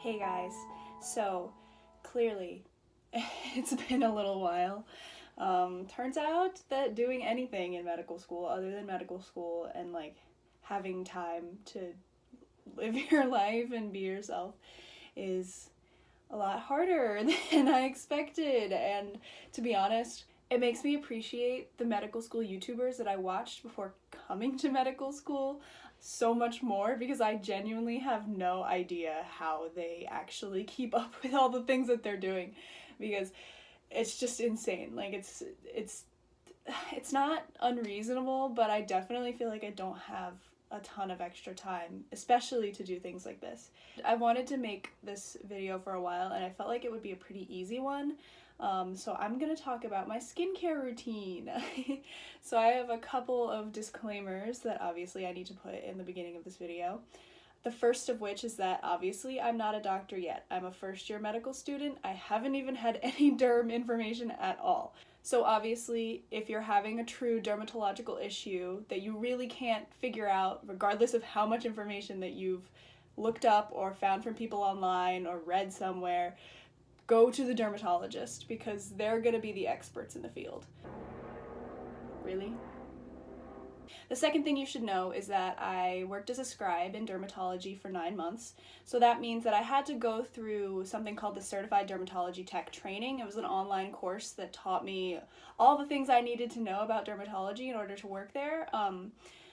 Hey guys, so clearly it's been a little while. Turns out that doing anything in medical school other than medical school and like having time to live your life and be yourself is a lot harder than I expected. And to be honest, it makes me appreciate the medical school YouTubers that I watched before coming to medical school so much more, because I genuinely have no idea how they actually keep up with all the things that they're doing, because it's just insane. Like it's not unreasonable, but I definitely feel like I don't have a ton of extra time, especially to do things like this. I wanted to make this video for a while and I felt like it would be a pretty easy one. So I'm gonna talk about my skincare routine. So I have a couple of disclaimers that obviously I need to put in the beginning of this video. The first of which is that obviously I'm not a doctor yet. I'm a first-year medical student. I haven't even had any derm information at all. So obviously, if you're having a true dermatological issue that you really can't figure out, regardless of how much information that you've looked up or found from people online or read somewhere, go to the dermatologist, because they're going to be the experts in the field. Really? The second thing you should know is that I worked as a scribe in dermatology for 9 months. So that means that I had to go through something called the Certified Dermatology Tech Training. It was an online course that taught me all the things I needed to know about dermatology in order to work there.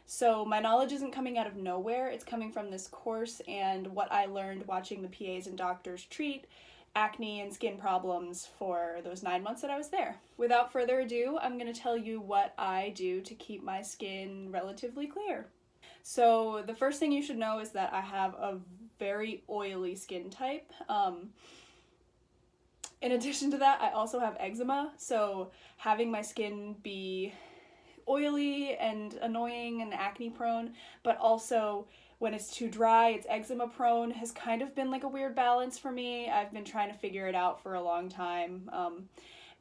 So my knowledge isn't coming out of nowhere. It's coming from this course and what I learned watching the PAs and doctors treat acne and skin problems for those 9 months that I was there. Without further ado, I'm going to tell you what I do to keep my skin relatively clear. So the first thing you should know is that I have a very oily skin type. In addition to that, I also have eczema, so having my skin be oily and annoying and acne prone, but also when it's too dry, it's eczema prone, has kind of been like a weird balance for me. I've been trying to figure it out for a long time.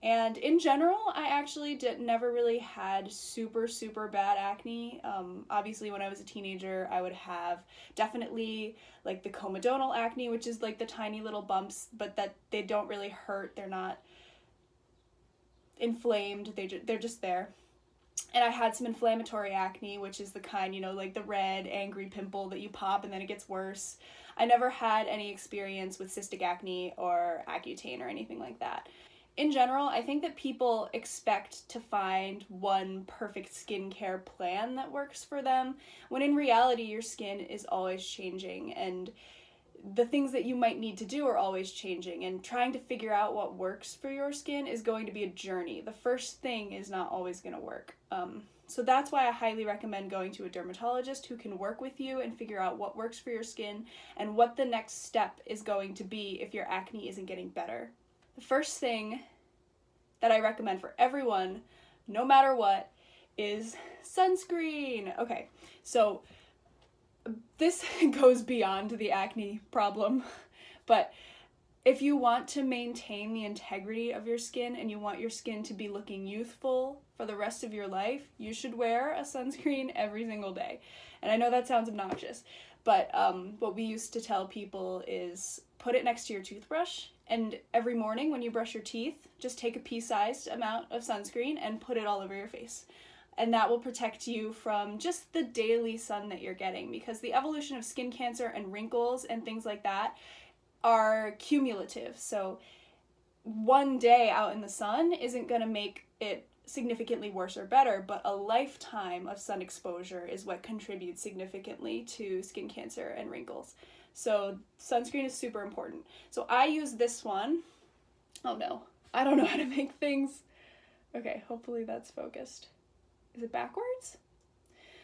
And in general, I actually never really had super bad acne. Obviously, when I was a teenager, I would have definitely like the comedonal acne, which is like the tiny little bumps, but that they don't really hurt. They're not inflamed. They're just there. And I had some inflammatory acne, which is the kind, like the red, angry pimple that you pop and then it gets worse. I never had any experience with cystic acne or Accutane or anything like that. In general, I think that people expect to find one perfect skincare plan that works for them, when in reality, your skin is always changing and the things that you might need to do are always changing, and trying to figure out what works for your skin is going to be a journey. The first thing is not always going to work. So that's why I highly recommend going to a dermatologist who can work with you and figure out what works for your skin and what the next step is going to be if your acne isn't getting better. The first thing that I recommend for everyone, no matter what, is sunscreen. Okay, so this goes beyond the acne problem, but if you want to maintain the integrity of your skin and you want your skin to be looking youthful for the rest of your life, you should wear a sunscreen every single day. And I know that sounds obnoxious, but what we used to tell people is put it next to your toothbrush, and every morning when you brush your teeth, just take a pea-sized amount of sunscreen and put it all over your face. And that will protect you from just the daily sun that you're getting, because the evolution of skin cancer and wrinkles and things like that are cumulative. So one day out in the sun isn't going to make it significantly worse or better, but a lifetime of sun exposure is what contributes significantly to skin cancer and wrinkles. So sunscreen is super important. So I use this one. Oh no, I don't know how to make things. Okay, hopefully that's focused. Is it backwards?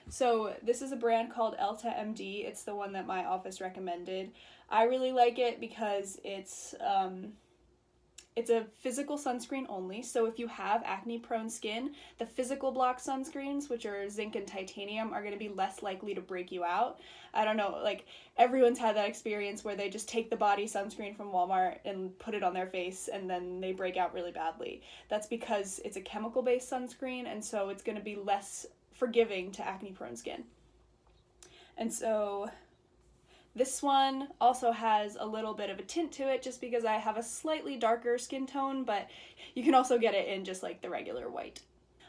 So this is a brand called Elta MD. It's the one that my office recommended. I really like it because it's a physical sunscreen only. So if you have acne-prone skin, the physical block sunscreens, which are zinc and titanium, are going to be less likely to break you out. I don't know, like everyone's had that experience where they just take the body sunscreen from Walmart and put it on their face and then they break out really badly. That's because it's a chemical-based sunscreen, and so it's going to be less forgiving to acne-prone skin. And so This one also has a little bit of a tint to it just because I have a slightly darker skin tone, but you can also get it in just like the regular white.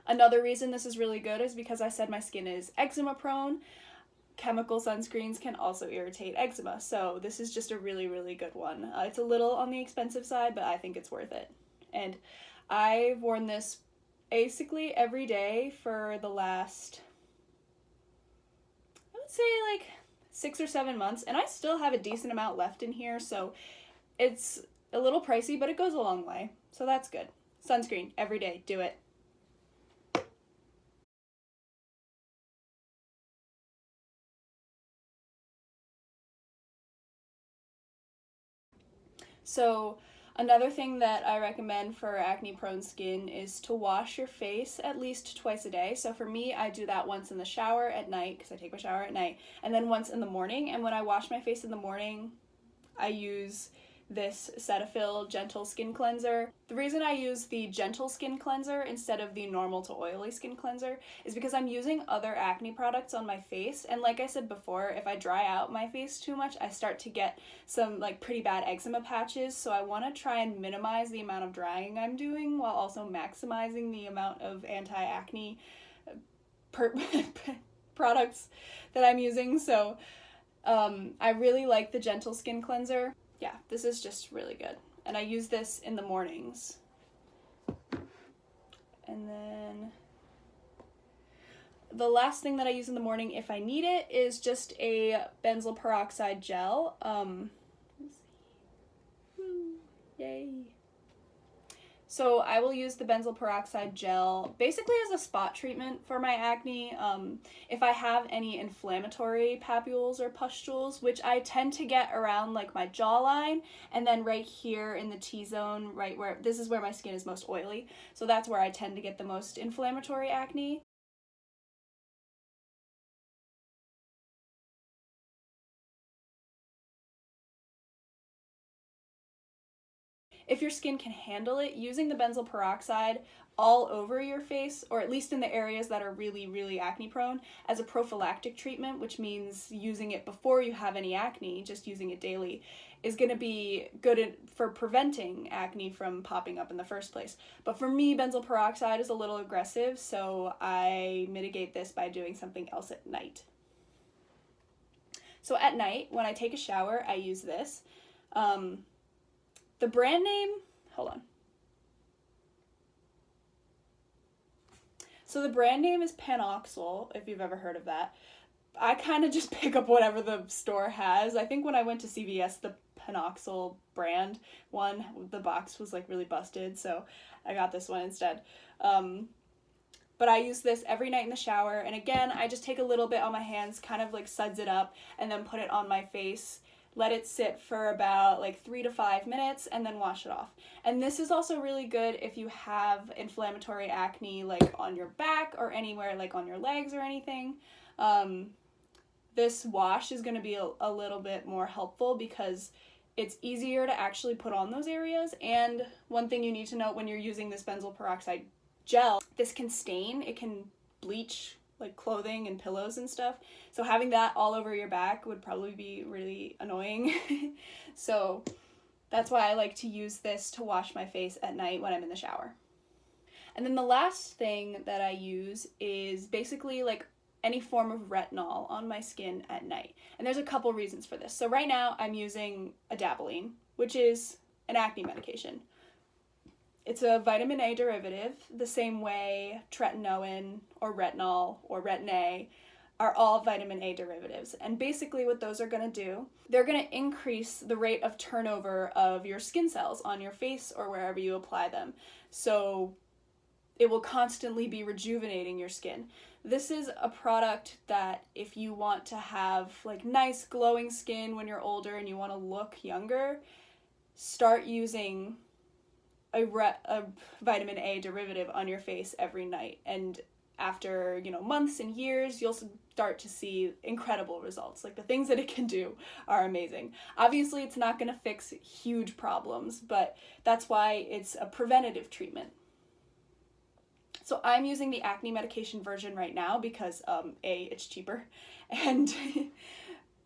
Another reason this is really good is because I said my skin is eczema prone. Chemical sunscreens can also irritate eczema, so this is just a really, really good one. It's a little on the expensive side, but I think it's worth it. And I've worn this basically every day for the last, I would say like 6 or 7 months, and I still have a decent amount left in here, so it's a little pricey, but it goes a long way, so that's good. Sunscreen, every day, do it. So another thing that I recommend for acne prone skin is to wash your face at least twice a day. So for me, I do that once in the shower at night because I take my shower at night, and then once in the morning. And when I wash my face in the morning, I use this Cetaphil Gentle Skin Cleanser. The reason I use the Gentle Skin Cleanser instead of the normal to oily skin cleanser is because I'm using other acne products on my face, and like I said before, if I dry out my face too much, I start to get some like pretty bad eczema patches, so I want to try and minimize the amount of drying I'm doing while also maximizing the amount of anti-acne products that I'm using. So I really like the Gentle Skin Cleanser. Yeah, this is just really good. And I use this in the mornings. And then the last thing that I use in the morning if I need it is just a benzoyl peroxide gel. Let's see. Yay. So I will use the benzoyl peroxide gel basically as a spot treatment for my acne. If I have any inflammatory papules or pustules, which I tend to get around like my jawline and then right here in the T-zone, right where, this is where my skin is most oily. So that's where I tend to get the most inflammatory acne. If your skin can handle it, using the benzoyl peroxide all over your face, or at least in the areas that are really, really acne prone, as a prophylactic treatment, which means using it before you have any acne, just using it daily, is going to be good for preventing acne from popping up in the first place. But for me, benzoyl peroxide is a little aggressive, so I mitigate this by doing something else at night. So at night, when I take a shower, I use this. The brand name, hold on. So the brand name is Panoxyl, if you've ever heard of that. I kind of just pick up whatever the store has. I think when I went to CVS, the Panoxyl brand one, the box was like really busted, so I got this one instead. But I use this every night in the shower, and again, I just take a little bit on my hands, kind of like suds it up, and then put it on my face. Let it sit for about like 3 to 5 minutes and then wash it off. And this is also really good if you have inflammatory acne like on your back or anywhere like on your legs or anything. This wash is going to be a little bit more helpful because it's easier to actually put on those areas. And one thing you need to know when you're using this benzoyl peroxide gel, this can stain, it can bleach like clothing and pillows and stuff. So having that all over your back would probably be really annoying. So that's why I like to use this to wash my face at night when I'm in the shower. And then the last thing that I use is basically like any form of retinol on my skin at night. And there's a couple reasons for this. So right now I'm using adapalene, which is an acne medication. It's a vitamin A derivative, the same way tretinoin or retinol or retin-A are all vitamin A derivatives. And basically what those are going to do, they're going to increase the rate of turnover of your skin cells on your face or wherever you apply them. So it will constantly be rejuvenating your skin. This is a product that if you want to have like nice glowing skin when you're older and you want to look younger, start using a vitamin A derivative on your face every night, and after months and years you'll start to see incredible results. Like the things that it can do are amazing. Obviously it's not going to fix huge problems, but that's why it's a preventative treatment. So I'm using the acne medication version right now because A, it's cheaper, and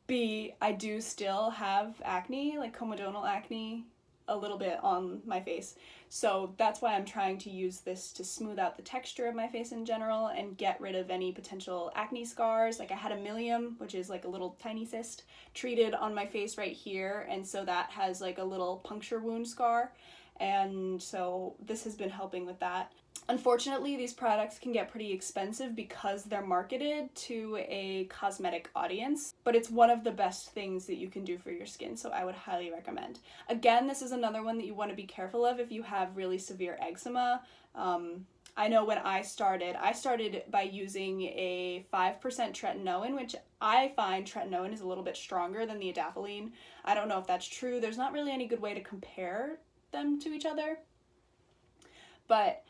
B, I do still have acne, like comedonal acne, a little bit on my face. So that's why I'm trying to use this to smooth out the texture of my face in general and get rid of any potential acne scars. Like I had a milium, which is like a little tiny cyst, treated on my face right here, and so that has like a little puncture wound scar, and so this has been helping with that. Unfortunately, these products can get pretty expensive because they're marketed to a cosmetic audience, but it's one of the best things that you can do for your skin, so I would highly recommend. Again, this is another one that you want to be careful of if you have really severe eczema. I know when I started by using a 5% tretinoin, which I find tretinoin is a little bit stronger than the adapalene. I don't know if that's true. There's not really any good way to compare them to each other, but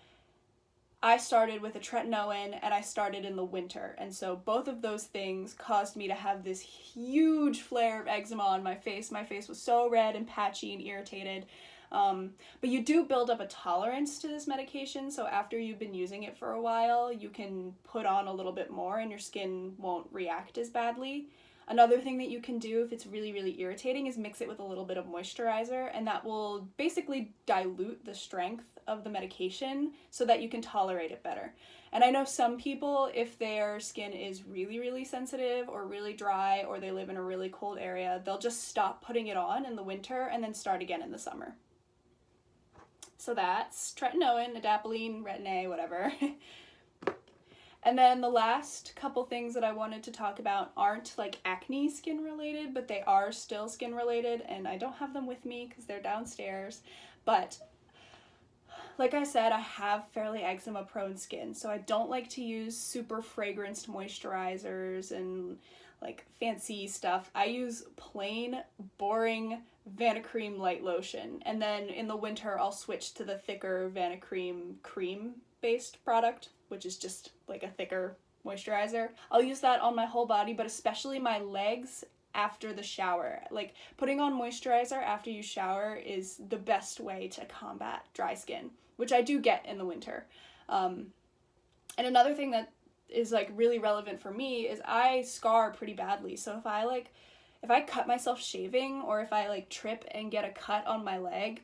I started with a tretinoin and I started in the winter, and so both of those things caused me to have this huge flare of eczema on my face. My face was so red and patchy and irritated. But you do build up a tolerance to this medication, so after you've been using it for a while, you can put on a little bit more and your skin won't react as badly. Another thing that you can do if it's really, really irritating is mix it with a little bit of moisturizer, and that will basically dilute the strength of the medication so that you can tolerate it better. And I know some people, if their skin is really, really sensitive or really dry, or they live in a really cold area, they'll just stop putting it on in the winter and then start again in the summer. So that's tretinoin, adapalene, Retin-A, whatever. And then the last couple things that I wanted to talk about aren't like acne skin related, but they are still skin related, and I don't have them with me because they're downstairs. But like I said, I have fairly eczema prone skin, so I don't like to use super fragranced moisturizers and like fancy stuff. I use plain, boring Vanicream light lotion, and then in the winter I'll switch to the thicker Vanicream cream based product, which is just like a thicker moisturizer. I'll use that on my whole body, but especially my legs after the shower. Like, putting on moisturizer after you shower is the best way to combat dry skin, which I do get in the winter. And another thing that is like really relevant for me is I scar pretty badly. So if I cut myself shaving, or if I like trip and get a cut on my leg,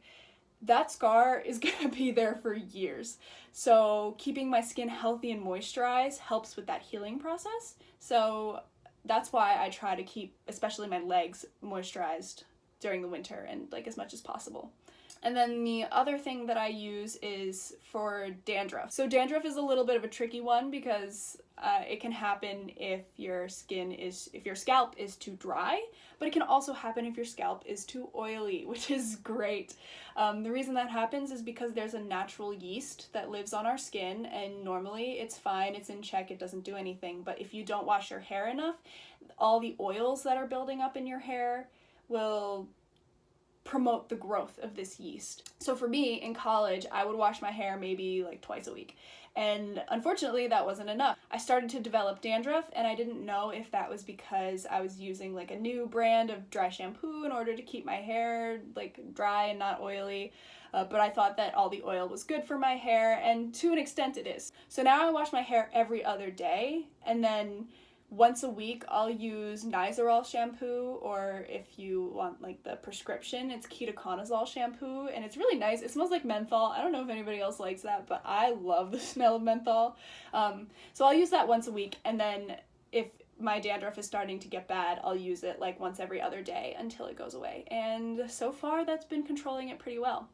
that scar is gonna be there for years. So keeping my skin healthy and moisturized helps with that healing process. So that's why I try to keep, especially my legs, moisturized during the winter and like as much as possible. And then the other thing that I use is for dandruff. So dandruff is a little bit of a tricky one because it can happen if your scalp is too dry, but it can also happen if your scalp is too oily, which is great. The reason that happens is because there's a natural yeast that lives on our skin, and normally it's fine, it's in check, it doesn't do anything. But if you don't wash your hair enough, all the oils that are building up in your hair will promote the growth of this yeast. So for me, in college, I would wash my hair maybe like twice a week. And unfortunately, that wasn't enough. I started to develop dandruff, and I didn't know if that was because I was using like a new brand of dry shampoo in order to keep my hair like dry and not oily. But I thought that all the oil was good for my hair, and to an extent it is. So now I wash my hair every other day, and then once a week I'll use Nizoral shampoo, or if you want like the prescription, it's ketoconazole shampoo, and it's really nice. It smells like menthol. I don't know if anybody else likes that, but I love the smell of menthol. So I'll use that once a week, and then if my dandruff is starting to get bad, I'll use it like once every other day until it goes away. And so far that's been controlling it pretty well.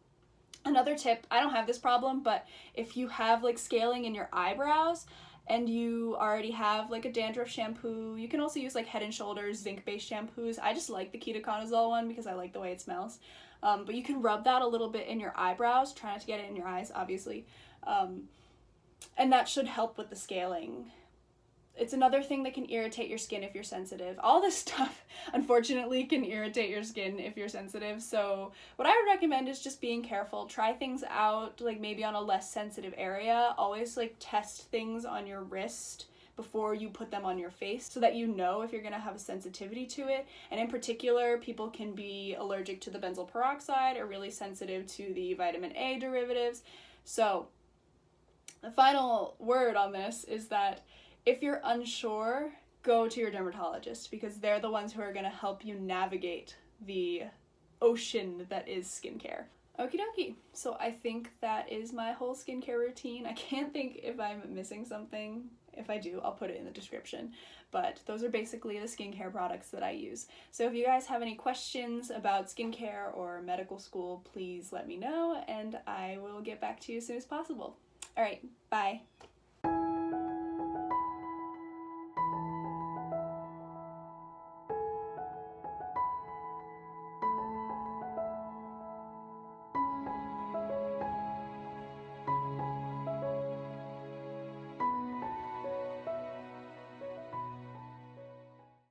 Another tip, I don't have this problem, but if you have like scaling in your eyebrows, and you already have like a dandruff shampoo, you can also use like Head and Shoulders zinc-based shampoos. I just like the ketoconazole one because I like the way it smells. But you can rub that a little bit in your eyebrows. Try not to get it in your eyes, obviously. And that should help with the scaling. It's another thing that can irritate your skin if you're sensitive. All this stuff, unfortunately, can irritate your skin if you're sensitive. So what I would recommend is just being careful. Try things out, like maybe on a less sensitive area. Always like test things on your wrist before you put them on your face so that you know if you're going to have a sensitivity to it. And in particular, people can be allergic to the benzoyl peroxide or really sensitive to the vitamin A derivatives. So the final word on this is that if you're unsure, go to your dermatologist, because they're the ones who are going to help you navigate the ocean that is skincare. Okie dokie. So I think that is my whole skincare routine. I can't think if I'm missing something. If I do, I'll put it in the description. But those are basically the skincare products that I use. So if you guys have any questions about skincare or medical school, please let me know, and I will get back to you as soon as possible. All right, bye.